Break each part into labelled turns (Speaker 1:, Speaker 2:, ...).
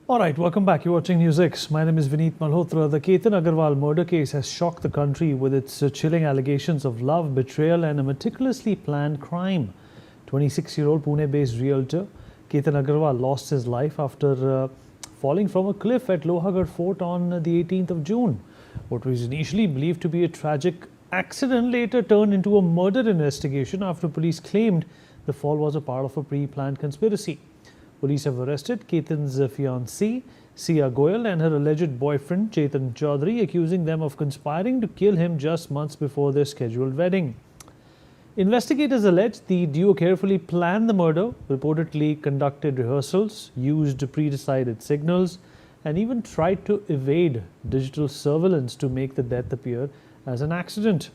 Speaker 1: All right, welcome back. You're watching NewsX. My name is Vineet Malhotra. The Ketan Agarwal murder case has shocked the country with its chilling allegations of love, betrayal, and a meticulously planned crime. 26-year-old Pune-based realtor Ketan Agarwal lost his life after falling from a cliff at Lohagarh Fort on the 18th of June. What was initially believed to be a tragic accident later turned into a murder investigation after police claimed the fall was a part of a pre-planned conspiracy. Police have arrested Ketan's fiancée, Sia Goyal, and her alleged boyfriend, Ketan Chaudhary, accusing them of conspiring to kill him just months before their scheduled wedding. Investigators allege the duo carefully planned the murder, reportedly conducted rehearsals, used pre-decided signals, and even tried to evade digital surveillance to make the death appear as an accident.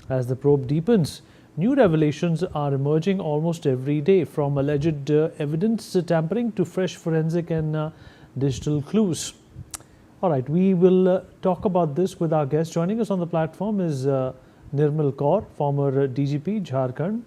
Speaker 1: As the probe deepens, new revelations are emerging almost every day, from alleged evidence tampering to fresh forensic and digital clues. All right, we will talk about this with our guest. Joining us on the platform is Nirmal Kaur, former DGP, Jharkhand.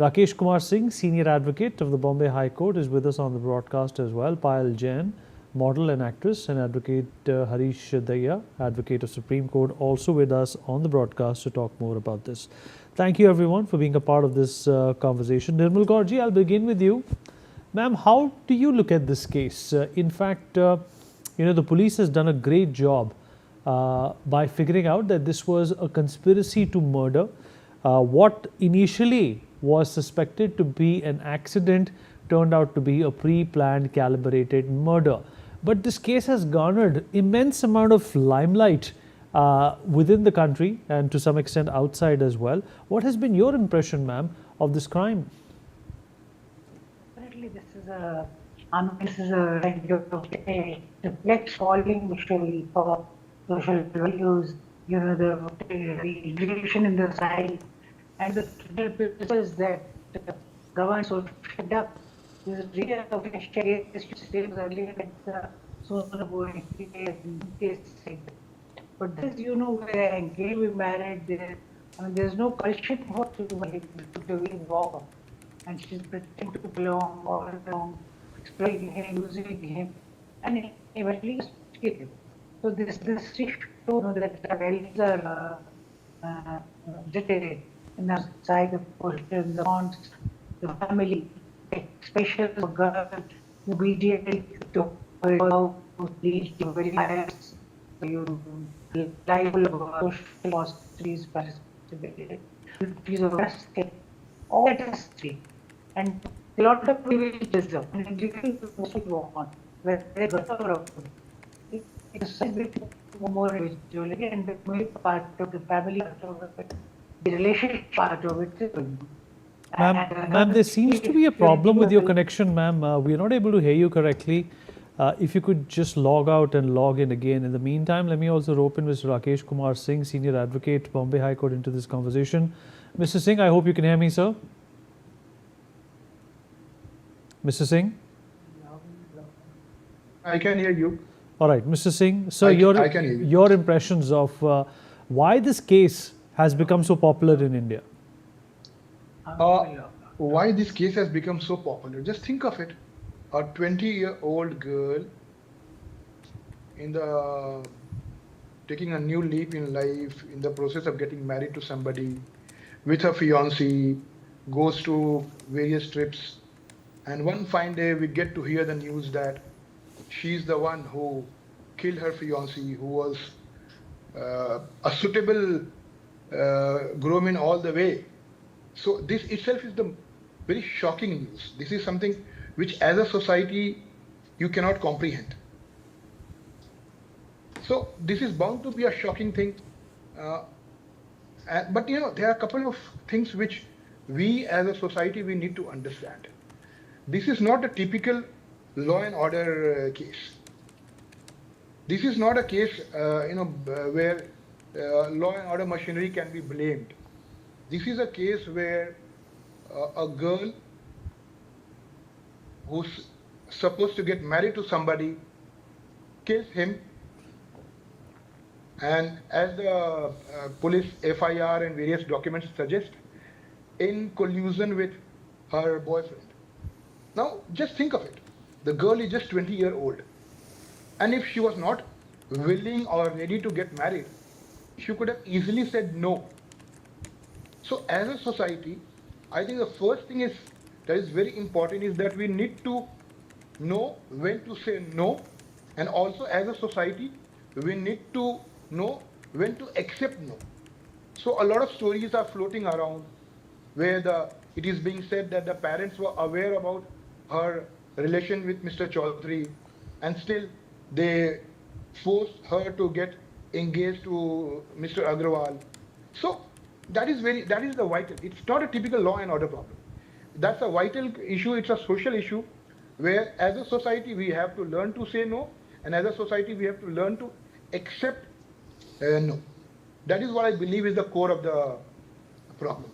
Speaker 1: Rakesh Kumar Singh, senior advocate of the Bombay High Court, is with us on the broadcast as well. Payal Jain, model and actress, and advocate Harish Daya, advocate of Supreme Court, also with us on the broadcast to talk more about this. Thank you everyone for being a part of this conversation. Nirmal Kaur ji, I'll begin with you. Ma'am, how do you look at this case? In fact, the police has done a great job by figuring out that this was a conspiracy to murder. What initially was suspected to be an accident turned out to be a pre-planned, calibrated murder. But this case has garnered immense amount of limelight within the country and to some extent outside as well. What has been your impression, ma'am, of this crime?
Speaker 2: Definitely, this is a reflex falling visually for social values, the regulation in the society, and the principles that govern social conduct. This is really a case which states earlier that sooner going case. But this, where engaged with married, there's no question what to do involved. And she's pretending to belong all along, exploiting him, using him, and eventually kill him. So this shows that the values are dictated in the side of the bonds, the family, especially for girls, immediately to how to lead to very bias, you liable of social responsibility, of rescue, all that is free. And a lot of people deserve, and people want, where they go around. It's a bit more individually, and the main part of the family part of it, the relationship part of it.
Speaker 1: Ma'am, there seems to be a problem with your connection, ma'am. We are not able to hear you correctly. If you could just log out and log in again. In the meantime, let me also rope in Mr. Rakesh Kumar Singh, senior advocate, Bombay High Court, into this conversation. Mr. Singh, I hope you can hear me, sir. Mr. Singh?
Speaker 3: I can hear you.
Speaker 1: All right, Mr. Singh, sir, your impressions of why this case has become so popular in India?
Speaker 3: Why this case has become so popular? Just think of it. A 20-year-old girl taking a new leap in life, in the process of getting married to somebody, with her fiancé, goes to various trips, and one fine day we get to hear the news that she's the one who killed her fiancé, who was a suitable groom all the way. So this itself is the very shocking news. This is something which as a society you cannot comprehend. So this is bound to be a shocking thing. But there are a couple of things which we as a society, we need to understand. This is not a typical law and order case. This is not a case, where law and order machinery can be blamed. This is a case where a girl who's supposed to get married to somebody kills him, and as the police FIR and various documents suggest, in collusion with her boyfriend. Now, just think of it. The girl is just 20-year-old. And if she was not willing or ready to get married, she could have easily said no. So as a society, I think the first thing is that is very important is that we need to know when to say no, and also as a society, we need to know when to accept no. So a lot of stories are floating around where it is being said that the parents were aware about her relation with Mr. Chaudhary, and still they forced her to get engaged to Mr. Agarwal. So that is the vital. It's not a typical law and order problem. That's a vital issue. It's a social issue where, as a society, we have to learn to say no, and as a society, we have to learn to accept no. That is what I believe is the core of the problem.